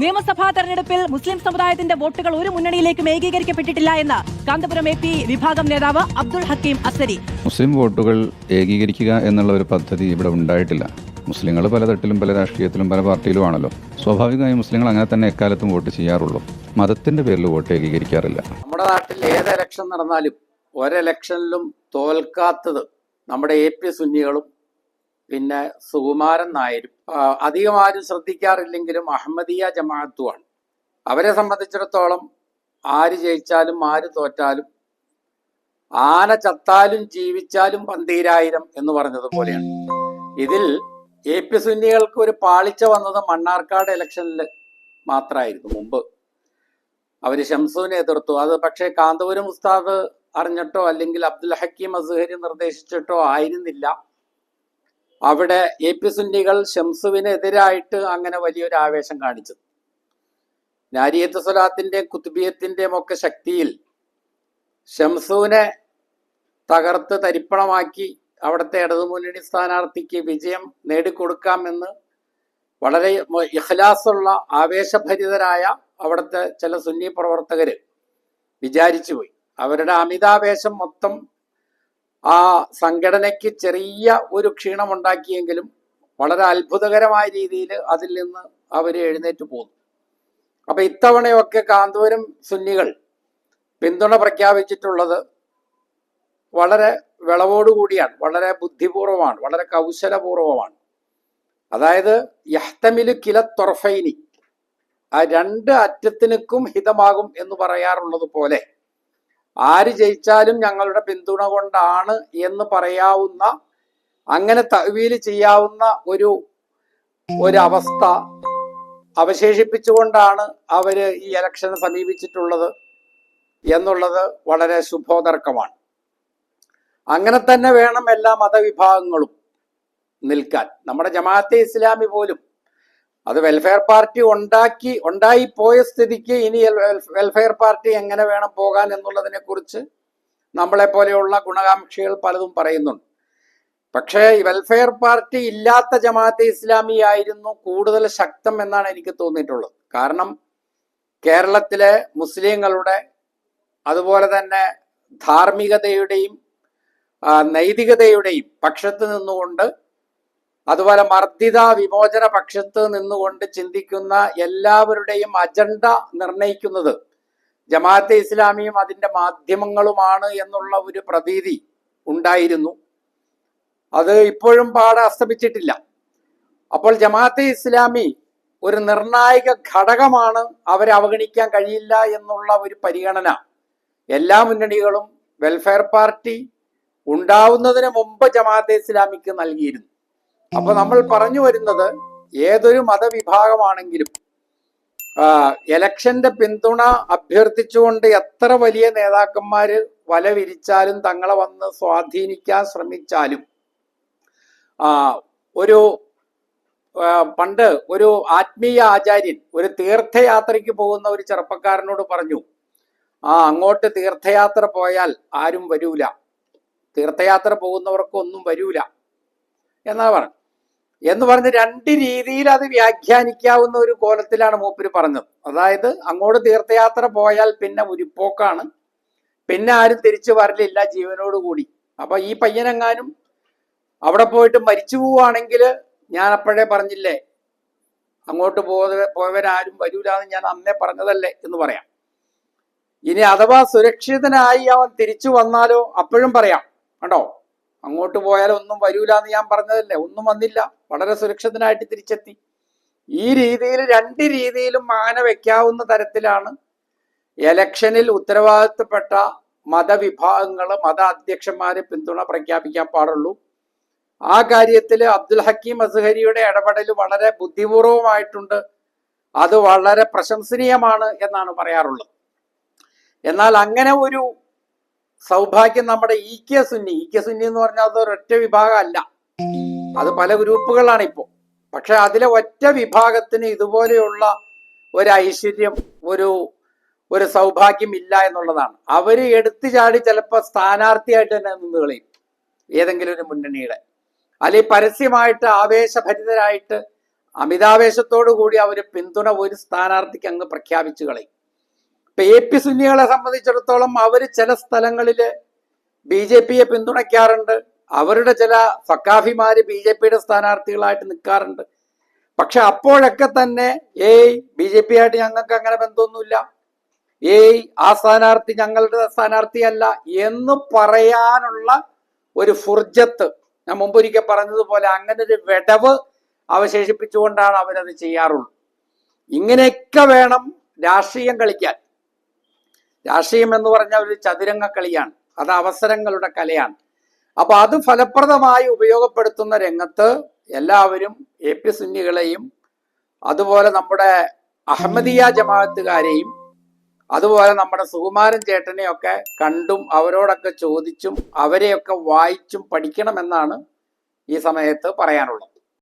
നിയമസഭാ തെരഞ്ഞെടുപ്പിൽ മുസ്ലിം സമുദായത്തിന്റെ വോട്ടുകൾ ഒരു മുന്നണിയിലേക്കും ഏകീകരിക്കപ്പെട്ടിട്ടില്ല എന്ന് കാന്തപുരം AP വിഭാഗം നേതാവ് അബ്ദുൾ ഹക്കീം അസ്സരി. മുസ്ലിം വോട്ടുകൾ ഏകീകരിക്കുക എന്നുള്ള ഒരു പദ്ധതി ഇവിടെ ഉണ്ടായിട്ടില്ല. മുസ്ലിങ്ങൾ പല തട്ടിലും പല രാഷ്ട്രീയത്തിലും പല പാർട്ടിയിലുമാണല്ലോ. സ്വാഭാവികമായും മുസ്ലിങ്ങൾ അങ്ങനെ തന്നെ എക്കാലത്തും വോട്ട് ചെയ്യാറുള്ളൂ. മതത്തിന്റെ പേരിൽ വോട്ട് ഏകീകരിക്കാറില്ല. നമ്മുടെ നാട്ടിൽ ഏത് ഇലക്ഷൻ നടന്നാലും ഒരെലക്ഷനിലും തോൽക്കാത്തത് നമ്മുടെ AP സുന്നികളും പിന്നെ സുകുമാരൻ നായരും അധികം ആരും ശ്രദ്ധിക്കാറില്ലെങ്കിലും അഹമ്മദിയ ജമാഅത്തുമാണ്. അവരെ സംബന്ധിച്ചിടത്തോളം ആര് ജയിച്ചാലും ആര് തോറ്റാലും ആന ചത്താലും ജീവിച്ചാലും 12000 എന്ന് പറഞ്ഞതുപോലെയാണ്. ഇതിൽ AP സുന്നികൾക്ക് ഒരു പാളിച്ച വന്നത് മണ്ണാർക്കാട് ഇലക്ഷനിൽ മാത്രമായിരുന്നു. മുമ്പ് അവർ ഷംസുവിനെ എതിർത്തു. അത് പക്ഷേ കാന്തപുരം ഉസ്താദ് അറിഞ്ഞിട്ടോ അല്ലെങ്കിൽ അബ്ദുൽ ഹക്കീം അസ്ഹരി നിർദ്ദേശിച്ചിട്ടോ ആയിരുന്നില്ല. അവിടെ AP സുന്നികൾ ഷംസുവിനെതിരായിട്ട് അങ്ങനെ വലിയൊരു ആവേശം കാണിച്ചത്. നാരിയത്ത് സ്വലാത്തിന്റെയും കുത്തുബിയത്തിന്റെയും ഒക്കെ ശക്തിയിൽ ഷംസുവിനെ തകർത്ത് തരിപ്പണമാക്കി അവിടുത്തെ ഇടതുമുന്നണി സ്ഥാനാർത്ഥിക്ക് വിജയം നേടിക്കൊടുക്കാമെന്ന് വളരെ ഇഖ്ലാസുള്ള ആവേശഭരിതരായ അവിടുത്തെ ചില സുന്നി പ്രവർത്തകര് വിചാരിച്ചു പോയി. അവരുടെ അമിതാവേശം മൊത്തം ആ സംഘടനയ്ക്ക് ചെറിയ ഒരു ക്ഷീണമുണ്ടാക്കിയെങ്കിലും വളരെ അത്ഭുതകരമായ രീതിയിൽ അതിൽ നിന്ന് അവർ എഴുന്നേറ്റ് പോന്നു. അപ്പൊ ഇത്തവണയൊക്കെ കാന്തപുരം സുന്നികൾ പിന്തുണ പ്രഖ്യാപിച്ചിട്ടുള്ളത് വളരെ വിളവോടുകൂടിയാണ്, വളരെ ബുദ്ധിപൂർവമാണ്, വളരെ കൗശലപൂർവമാണ്. അതായത് യഹ്തമിലു കില തൊർഫൈനി, ആ രണ്ട് അറ്റത്തിനും ഹിതമാകും എന്ന് പറയാറുള്ളത് പോലെ ആര് ജയിച്ചാലും ഞങ്ങളുടെ പിന്തുണ കൊണ്ടാണ് എന്ന് പറയാവുന്ന, അങ്ങനെ തഅ്വീല് ചെയ്യാവുന്ന ഒരു അവസ്ഥ അവശേഷിപ്പിച്ചുകൊണ്ടാണ് അവര് ഈ ഇലക്ഷനെ സമീപിച്ചിട്ടുള്ളത് എന്നുള്ളത് വളരെ ശുഭോദർക്കമാണ്. അങ്ങനെ തന്നെ വേണം എല്ലാ മതവിഭാഗങ്ങളും നിൽക്കാൻ. നമ്മുടെ ജമാഅത്തെ ഇസ്ലാമി പോലും അത് വെൽഫെയർ പാർട്ടി ഉണ്ടായിപ്പോയ സ്ഥിതിക്ക് ഇനി വെൽഫെയർ പാർട്ടി എങ്ങനെ വേണം പോകാൻ എന്നുള്ളതിനെ കുറിച്ച് നമ്മളെ പോലെയുള്ള ഗുണകാംക്ഷികൾ പലതും പറയുന്നുണ്ട്. പക്ഷേ ഈ വെൽഫെയർ പാർട്ടി ഇല്ലാത്ത ജമാഅത്തെ ഇസ്ലാമി ആയിരുന്നു കൂടുതൽ ശക്തം എന്നാണ് എനിക്ക് തോന്നിയിട്ടുള്ളത്. കാരണം കേരളത്തിലെ മുസ്ലിങ്ങളുടെ അതുപോലെ തന്നെ ധാർമ്മികതയുടെയും നൈതികതയുടെയും പക്ഷത്ത് നിന്നുകൊണ്ട്, അതുപോലെ മർദ്ദിത വിമോചന പക്ഷത്ത് നിന്നുകൊണ്ട് ചിന്തിക്കുന്ന എല്ലാവരുടെയും അജണ്ട നിർണയിക്കുന്നത് ജമാഅത്തെ ഇസ്ലാമിയും അതിൻ്റെ മാധ്യമങ്ങളുമാണ് എന്നുള്ള ഒരു പ്രതീതി ഉണ്ടായിരുന്നു. അത് ഇപ്പോഴും പാടെ അസ്തമിച്ചിട്ടില്ല. അപ്പോൾ ജമാഅത്തെ ഇസ്ലാമി ഒരു നിർണായക ഘടകമാണ്, അവരെ അവഗണിക്കാൻ കഴിയില്ല എന്നുള്ള ഒരു പരിഗണന എല്ലാ മുന്നണികളും വെൽഫെയർ പാർട്ടി ഉണ്ടാവുന്നതിന് മുമ്പ് ജമാഅത്തെ ഇസ്ലാമിക്ക് നൽകിയിരുന്നു. അപ്പൊ നമ്മൾ പറഞ്ഞു വരുന്നത്, ഏതൊരു മതവിഭാഗമാണെങ്കിലും എലക്ഷന്റെ പിന്തുണ അഭ്യർത്ഥിച്ചുകൊണ്ട് എത്ര വലിയ നേതാക്കന്മാര് വല വിരിച്ചാലും തങ്ങളെ വന്ന് സ്വാധീനിക്കാൻ ശ്രമിച്ചാലും, പണ്ട് ഒരു ആത്മീയ ആചാര്യൻ ഒരു തീർത്ഥയാത്രയ്ക്ക് പോകുന്ന ഒരു ചെറുപ്പക്കാരനോട് പറഞ്ഞു, അങ്ങോട്ട് തീർത്ഥയാത്ര പോയാൽ ആരും വരൂല, തീർത്ഥയാത്ര പോകുന്നവർക്ക് ഒന്നും വരൂല എന്നാ പറഞ്ഞു. എന്ന് പറഞ്ഞ് രണ്ട് രീതിയിൽ അത് വ്യാഖ്യാനിക്കാവുന്ന ഒരു കോലത്തിലാണ് മൂപ്പര് പറഞ്ഞത്. അതായത് അങ്ങോട്ട് തീർത്ഥയാത്ര പോയാൽ പിന്നെ ഉരുപ്പോക്കാണ്, പിന്നെ ആരും തിരിച്ചു വരലില്ല ജീവനോടുകൂടി. അപ്പൊ ഈ പയ്യനെങ്ങാനും അവിടെ പോയിട്ട് മരിച്ചു പോവുകയാണെങ്കിൽ, ഞാൻ അപ്പോഴേ പറഞ്ഞില്ലേ അങ്ങോട്ട് പോയവരാരും വരൂലെന്ന് ഞാൻ അന്നേ പറഞ്ഞതല്ലേ എന്ന് പറയാം. ഇനി അഥവാ സുരക്ഷിതനായി അവൻ തിരിച്ചു വന്നാലോ അപ്പോഴും പറയാം, കണ്ടോ അങ്ങോട്ട് പോയാൽ ഒന്നും വരൂലെന്ന് ഞാൻ പറഞ്ഞതല്ലേ, ഒന്നും വന്നില്ല, വളരെ സുരക്ഷിതനായിട്ട് തിരിച്ചെത്തി. ഈ രീതിയിൽ രണ്ട് രീതിയിലും ആന വെക്കാവുന്ന തരത്തിലാണ് എലക്ഷനിൽ ഉത്തരവാദിത്തപ്പെട്ട മതവിഭാഗങ്ങൾ, മത അധ്യക്ഷന്മാര് പിന്തുണ പ്രഖ്യാപിക്കാൻ പാടുള്ളൂ. ആ കാര്യത്തിൽ അബ്ദുൽ ഹക്കീം അസ്ഹരിയുടെ ഇടപെടൽ വളരെ ബുദ്ധിപൂർവമായിട്ടുണ്ട്. അത് വളരെ പ്രശംസനീയമാണ് എന്നാണ് പറയാറുള്ളത്. എന്നാൽ അങ്ങനെ ഒരു സൗഭാഗ്യം നമ്മുടെ ഇ കെ സുന്നി എന്ന് പറഞ്ഞാൽ അത് ഒരൊറ്റ വിഭാഗമല്ല, അത് പല ഗ്രൂപ്പുകളാണ് ഇപ്പോൾ. പക്ഷെ അതിലെ ഒറ്റ വിഭാഗത്തിന് ഇതുപോലെയുള്ള ഒരു ഐശ്വര്യം, ഒരു സൗഭാഗ്യം ഇല്ല എന്നുള്ളതാണ്. അവര് എടുത്തു ചാടി ചിലപ്പോൾ സ്ഥാനാർത്ഥിയായിട്ട് തന്നെ നിന്ന് കളയും ഏതെങ്കിലും ഒരു മുന്നണിയുടെ, അല്ലെങ്കിൽ പരസ്യമായിട്ട് ആവേശഭരിതരായിട്ട് അമിതാവേശത്തോടു കൂടി അവർ പിന്തുണ ഒരു സ്ഥാനാർത്ഥിക്ക് അങ്ങ് പ്രഖ്യാപിച്ചു കളയും. ഇപ്പൊ AP സുന്നികളെ സംബന്ധിച്ചിടത്തോളം അവർ ചില സ്ഥലങ്ങളിൽ BJPയെ പിന്തുണയ്ക്കാറുണ്ട്. അവരുടെ ചില സക്കാഫിമാര് BJPയുടെ സ്ഥാനാർത്ഥികളായിട്ട് നിൽക്കാറുണ്ട്. പക്ഷെ അപ്പോഴൊക്കെ തന്നെ BJP ആയിട്ട് ഞങ്ങൾക്ക് അങ്ങനെ ബന്ധമൊന്നുമില്ല, ആ സ്ഥാനാർത്ഥി ഞങ്ങളുടെ സ്ഥാനാർത്ഥിയല്ല എന്ന് പറയാനുള്ള ഒരു ഫുർജത്ത്, ഞാൻ മുമ്പൊരിക്കൽ പറഞ്ഞതുപോലെ അങ്ങനെ ഒരു വിടവ് അവശേഷിപ്പിച്ചുകൊണ്ടാണ് അവരത് ചെയ്യാറുള്ളൂ. ഇങ്ങനെയൊക്കെ വേണം രാഷ്ട്രീയം കളിക്കാൻ. രാഷ്ട്രീയം എന്ന് പറഞ്ഞാൽ ഒരു ചതുരംഗ കളിയാണ്, അത് അവസരങ്ങളുടെ കലയാണ്. അപ്പൊ അത് ഫലപ്രദമായി ഉപയോഗപ്പെടുത്തുന്ന രംഗത്ത് എല്ലാവരും AP സുന്നികളെയും അതുപോലെ നമ്മുടെ അഹമ്മദിയ ജമാഅത്തുകാരെയും അതുപോലെ നമ്മുടെ സുകുമാരൻ ചേട്ടനെയൊക്കെ കണ്ടും അവരോടൊക്കെ ചോദിച്ചും അവരെയൊക്കെ വായിച്ചും പഠിക്കണമെന്നാണ് ഈ സമയത്ത് പറയാനുള്ളത്.